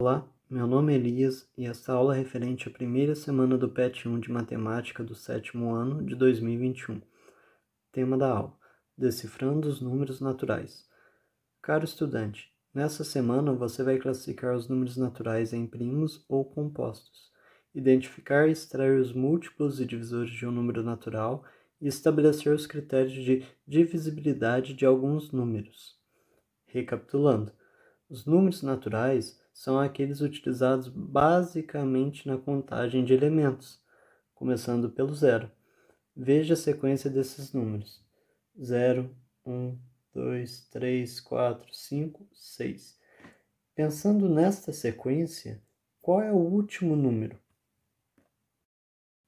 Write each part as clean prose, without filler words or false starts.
Olá, meu nome é Elias e esta aula é referente à primeira semana do PET 1 de Matemática do 7º ano de 2021. Tema da aula: Decifrando os números naturais. Caro estudante, nessa semana você vai classificar os números naturais em primos ou compostos, identificar e extrair os múltiplos e divisores de um número natural e estabelecer os critérios de divisibilidade de alguns números. Recapitulando, os números naturais são aqueles utilizados basicamente na contagem de elementos, começando pelo zero. Veja a sequência desses números: 0, 1, 2, 3, 4, 5, 6. Pensando nesta sequência, qual é o último número?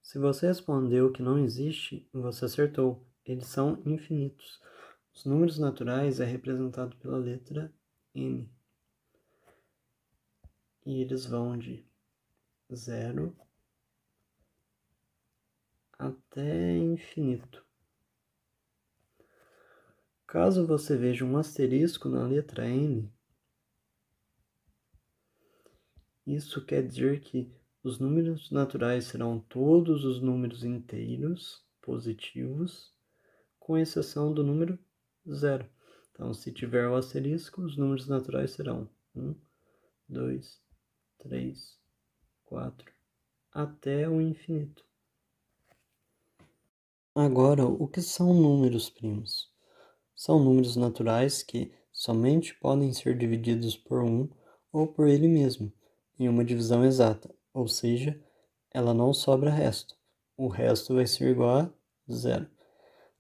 Se você respondeu que não existe, você acertou. Eles são infinitos. Os números naturais é representado pela letra N. E eles vão de 0 até infinito. Caso você veja um asterisco na letra N, isso quer dizer que os números naturais serão todos os números inteiros positivos, com exceção do número 0. Então, se tiver o asterisco, os números naturais serão 1, 2, 3, 4, até o infinito. Agora, o que são números primos? São números naturais que somente podem ser divididos por 1 ou por ele mesmo, em uma divisão exata, ou seja, ela não sobra resto. O resto vai ser igual a zero.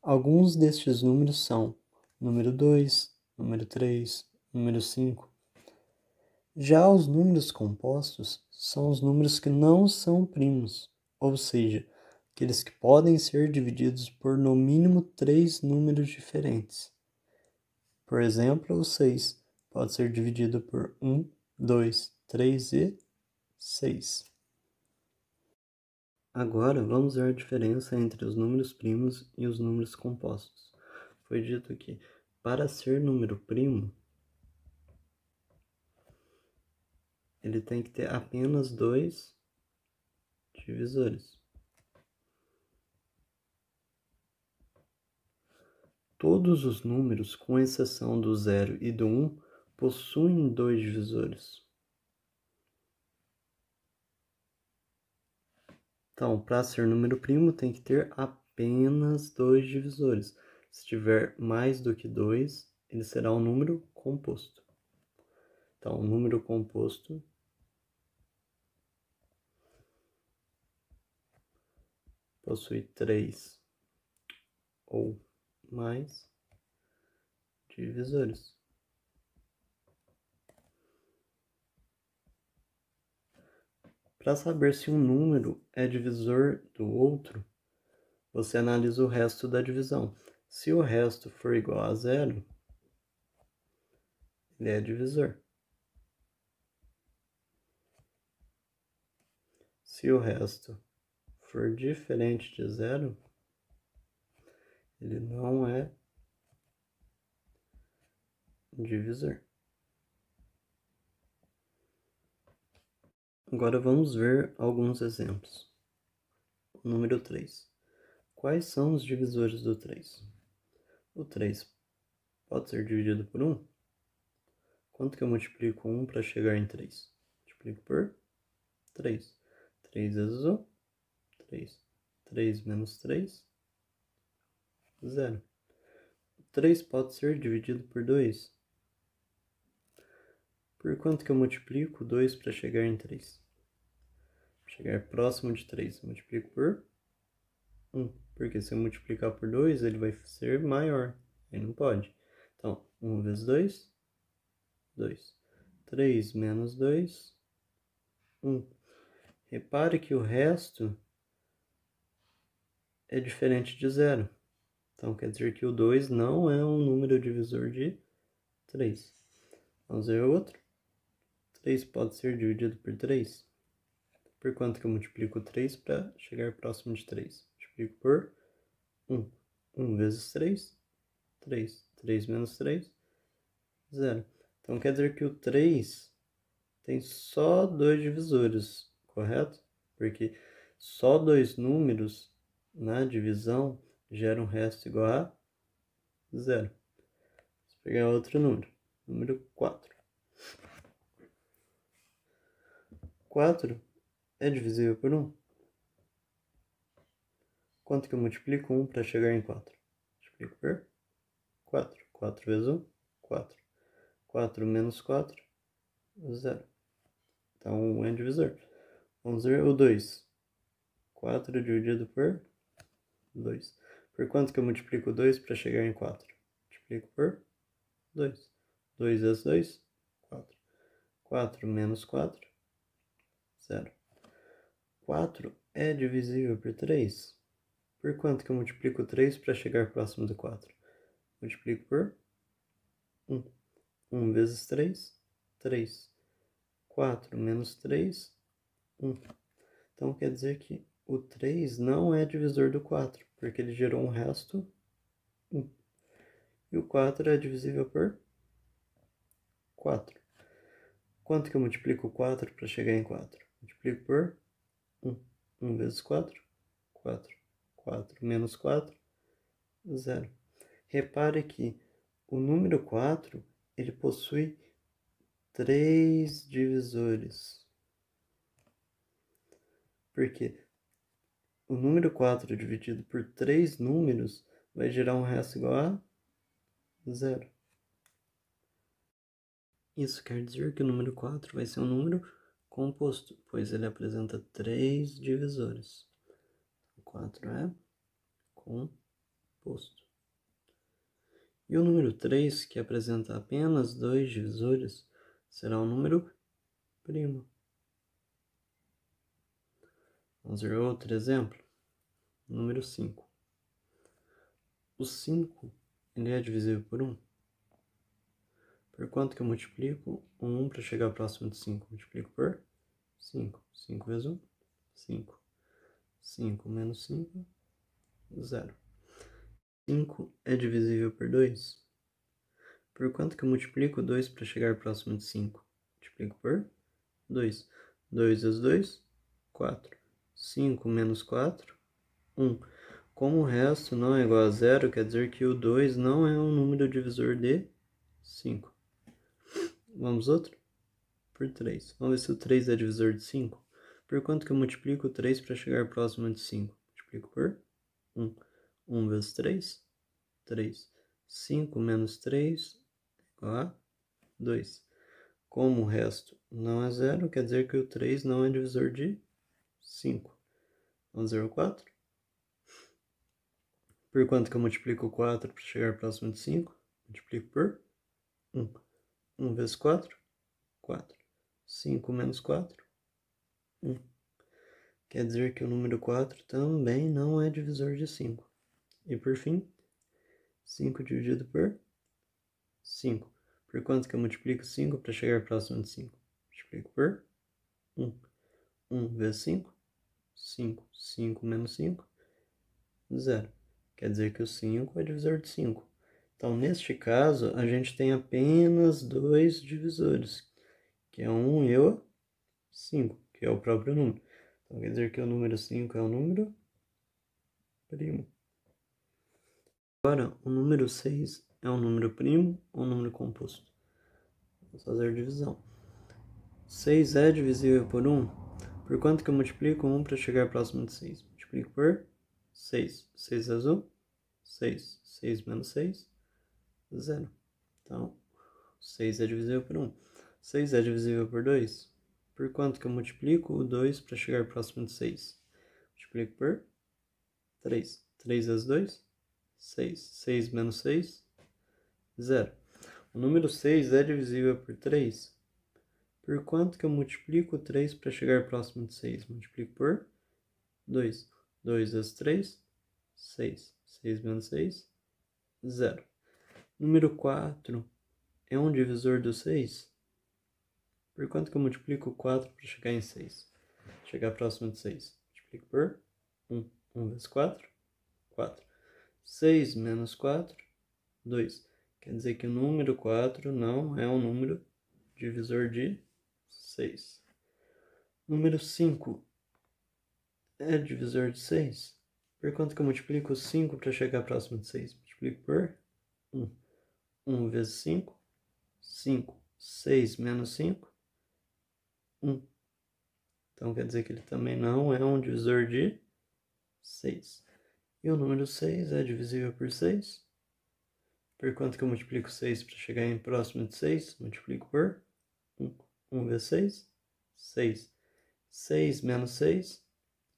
Alguns destes números são número 2, número 3, número 5. Já os números compostos são os números que não são primos, ou seja, aqueles que podem ser divididos por no mínimo 3 números diferentes. Por exemplo, o 6 pode ser dividido por 1, 2, 3 e 6. Agora vamos ver a diferença entre os números primos e os números compostos. Foi dito que para ser número primo, ele tem que ter apenas 2 divisores. Todos os números, com exceção do 0 e do 1, possuem 2 divisores. Então, para ser número primo, tem que ter apenas 2 divisores. Se tiver mais do que 2, ele será um número composto. Então, o número composto possui 3 ou mais divisores. Para saber se um número é divisor do outro, você analisa o resto da divisão. Se o resto for igual a zero, ele é divisor. Se o resto for diferente de zero, ele não é divisor. Agora vamos ver alguns exemplos. Número 3. Quais são os divisores do 3? O 3 pode ser dividido por 1? Quanto que eu multiplico 1 para chegar em 3? Multiplico por 3. 3 vezes 1, 3. 3 menos 3, 0. O 3 pode ser dividido por 2? Por quanto que eu multiplico 2 para chegar em 3? Chegar próximo de 3, eu multiplico por 1. Porque se eu multiplicar por 2, ele vai ser maior. Ele não pode. Então, 1 vezes 2, 2. 3 menos 2, 1. Repare que o resto é diferente de 0. Então, quer dizer que o 2 não é um número divisor de 3. Vamos ver outro. 3 pode ser dividido por 3? Por quanto que eu multiplico 3 para chegar próximo de 3? Multiplico por 1. 1 vezes 3, 3. 3 menos 3, 0. Então, quer dizer que o 3 tem só dois divisores, correto? Porque só dois números na divisão geram um resto igual a 0. Vou pegar outro número 4. 4 é divisível por 1? Quanto que eu multiplico 1 para chegar em 4? Multiplico por 4. 4 vezes 1, 4. 4 menos 4, 0. Então, 1 é divisor. Vamos ver o 2. 4 dividido por 2. Por quanto que eu multiplico 2 para chegar em 4? Multiplico por 2. 2 vezes 2, 4. 4 menos 4, 0. 4 é divisível por 3. Por quanto que eu multiplico 3 para chegar próximo do 4? Multiplico por 1. 1 vezes 3, 3. 4 menos 3, 1. Então quer dizer que o 3 não é divisor do 4, porque ele gerou um resto 1. E o 4 é divisível por 4. Quanto que eu multiplico 4 para chegar em 4? Multiplico por 1. 1 vezes 4, 4. 4 menos 4, 0. Repare que o número 4, ele possui 3 divisores. Porque o número 4 dividido por 3 números vai gerar um resto igual a 0. Isso quer dizer que o número 4 vai ser um número composto, pois ele apresenta 3 divisores. O 4 é composto. E o número 3, que apresenta apenas 2 divisores, será um número primo. Vamos ver outro exemplo. Número 5. O 5, ele é divisível por 1. Por quanto que eu multiplico 1 para chegar próximo de 5? Multiplico por 5. 5 vezes 1, 5. 5 menos 5, 0. 5 é divisível por 2. Por quanto que eu multiplico 2 para chegar próximo de 5? Multiplico por 2. 2 vezes 2, 4. 5 menos 4, 1. Como o resto não é igual a 0, quer dizer que o 2 não é um número divisor de 5. Vamos outro? Por 3. Vamos ver se o 3 é divisor de 5. Por quanto que eu multiplico 3 para chegar próximo de 5? Multiplico por 1. 1 vezes 3, 3. 5 menos 3 igual a 2. Como o resto não é 0, quer dizer que o 3 não é divisor de 5. Vamos ver o 4. Por quanto que eu multiplico 4 para chegar próximo de 5? Multiplico por 1. 1 vezes 4, 4. 5 menos 4, 1. Quer dizer que o número 4 também não é divisor de 5. E por fim, 5 dividido por 5. Por quanto que eu multiplico 5 para chegar próximo de 5? Multiplico por 1. 1 vezes 5, 5. 5 menos 5, 0. Quer dizer que o 5 é divisor de 5. Então, neste caso, a gente tem apenas dois divisores, que é 1 e o 5, que é o próprio número. Então, quer dizer que o número 5 é o número primo. Agora, o número 6 é um número primo ou um número composto? Vamos fazer divisão. 6 é divisível por 1. Por quanto que eu multiplico 1 para chegar próximo de 6? Multiplico por 6. 6 vezes 1, 6. 6 menos 6, 0. Então, 6 é divisível por 1. 6 é divisível por 2. Por quanto que eu multiplico o 2 para chegar próximo de 6? Multiplico por 3. 3 vezes 2, 6. 6 menos 6, 0. O número 6 é divisível por 3. Por quanto que eu multiplico 3 para chegar próximo de 6? Multiplico por 2. 2 vezes 3, 6. 6 menos 6, 0. Número 4 é um divisor do 6? Por quanto que eu multiplico 4 para chegar em 6? Chegar próximo de 6. Multiplico por 1. 1 vezes 4, 4. 6 menos 4, 2. Quer dizer que o número 4 não é um número divisor de 6. Número 5 é divisor de 6? Por quanto que eu multiplico 5 para chegar próximo de 6? Multiplico por 1. 1 vezes 5. 5. 6 menos 5. 1. Então quer dizer que ele também não é um divisor de 6. E o número 6 é divisível por 6. Por quanto que eu multiplico 6 para chegar em próximo de 6? Multiplico por 1. 1 vezes 6. 6. 6 menos 6.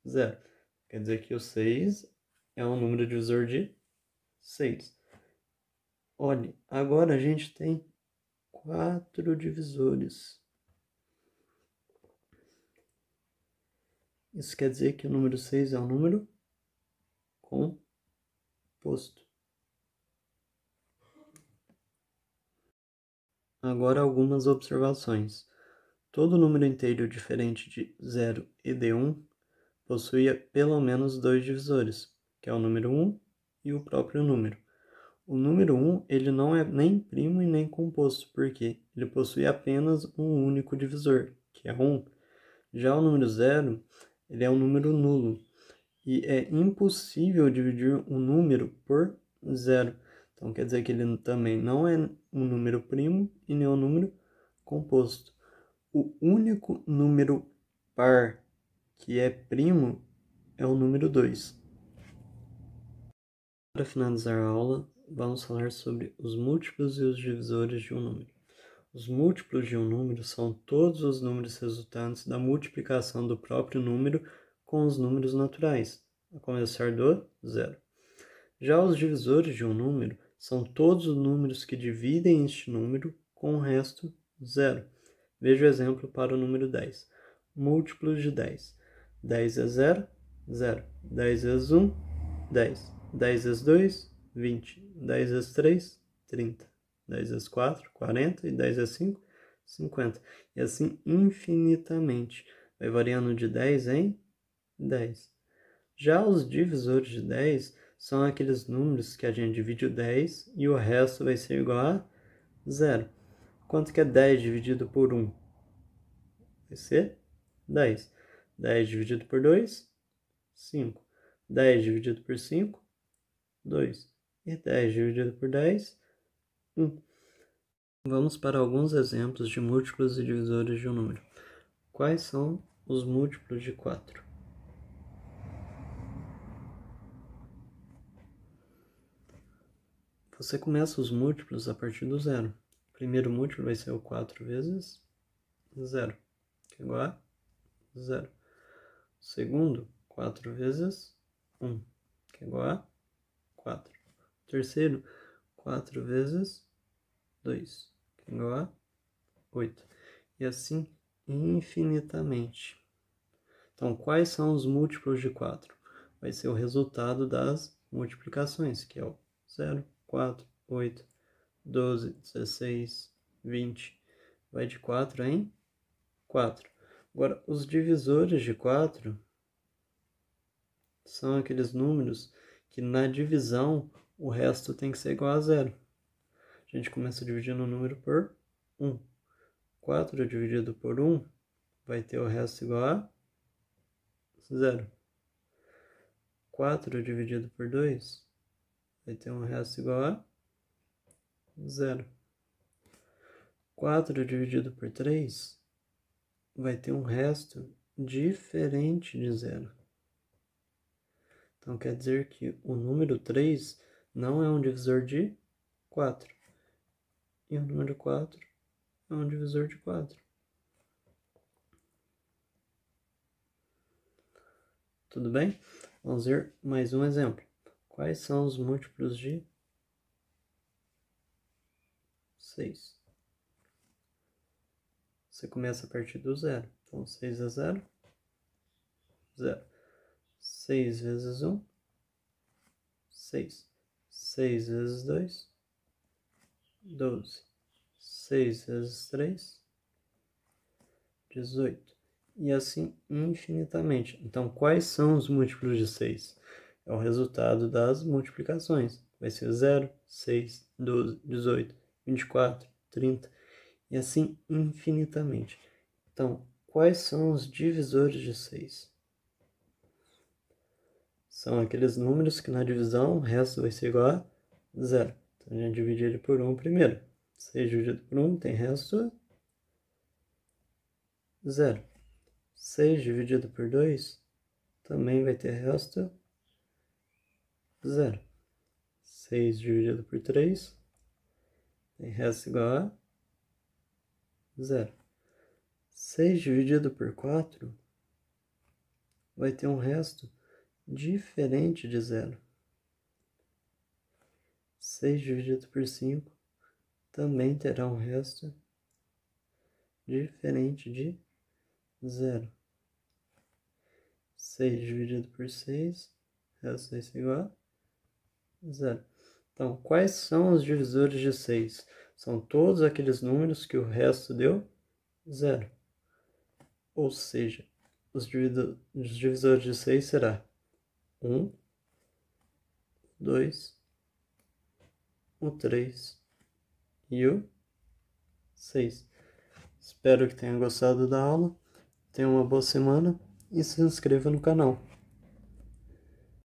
0. Quer dizer que o 6 é um número divisor de 6. Olhe, agora a gente tem 4 divisores. Isso quer dizer que o número 6 é um número composto. Agora algumas observações. Todo número inteiro diferente de 0 e de 1 possui pelo menos 2 divisores, que é o número 1 e o próprio número. O número 1 ele não é nem primo e nem composto, porque ele possui apenas um único divisor, que é 1. Já o número 0 ele é um número nulo e é impossível dividir um número por 0. Então quer dizer que ele também não é um número primo e nem um número composto. O único número par que é primo é o número 2. Para finalizar a aula, vamos falar sobre os múltiplos e os divisores de um número. Os múltiplos de um número são todos os números resultantes da multiplicação do próprio número com os números naturais, a começar do 0. Já os divisores de um número são todos os números que dividem este número com o resto 0. Veja o exemplo para o número 10. Múltiplos de 10. 10 vezes 0, 0. 10 vezes 1, 10. 10 vezes 2, 20. 10 vezes 3, 30. 10 vezes 4, 40. E 10 vezes 5, 50. E assim infinitamente. Vai variando de 10 em 10. Já os divisores de 10 são aqueles números que a gente divide o 10 e o resto vai ser igual a 0. Quanto que é 10 dividido por 1? Vai ser 10. 10 dividido por 2, 5. 10 dividido por 5, 2. E 10 dividido por 10, 1. Vamos para alguns exemplos de múltiplos e divisores de um número. Quais são os múltiplos de 4? Você começa os múltiplos a partir do 0. O primeiro múltiplo vai ser o 4 vezes 0, que é igual a 0. O segundo, 4 vezes 1, que é igual a 4. O terceiro, 4 vezes 2, que é igual a 8. E assim infinitamente. Então, quais são os múltiplos de 4? Vai ser o resultado das multiplicações, que é o 0, 4, 8, 12, 16, 20. Vai de 4 em 4. Agora, os divisores de 4 são aqueles números que na divisão o resto tem que ser igual a 0. A gente começa dividindo o número por 1. 4 dividido por 1 vai ter o resto igual a 0. 4 dividido por 2 vai ter um resto igual a 0. 4 dividido por 3 vai ter um resto diferente de 0. Então quer dizer que o número 3 não é um divisor de 4. E o número 4 é um divisor de 4. Tudo bem? Vamos ver mais um exemplo. Quais são os múltiplos de 6? Você começa a partir do 0. Então, 6 é 0, 0. 6 vezes 1, 6. 6 vezes 2, 12. 6 vezes 3, 18. E assim infinitamente. Então, quais são os múltiplos de 6? É o resultado das multiplicações. Vai ser 0, 6, 12, 18, 24, 30 e assim infinitamente. Então, quais são os divisores de 6? São aqueles números que na divisão o resto vai ser igual a 0. Então, a gente divide ele por 1 primeiro. 6 dividido por 1 tem resto 0. 6 dividido por 2 também vai ter resto 0. 6 dividido por 3 tem resto igual a 0. 6 dividido por 4 vai ter um resto diferente de 0. 6 dividido por 5 também terá um resto diferente de 0. 6 dividido por 6, resto vai ser igual a 0. Então, quais são os divisores de 6? São todos aqueles números que o resto deu 0. Ou seja, os divisores de 6 será 1, 2, o 3 e o 6. Espero que tenha gostado da aula. Tenha uma boa semana e se inscreva no canal.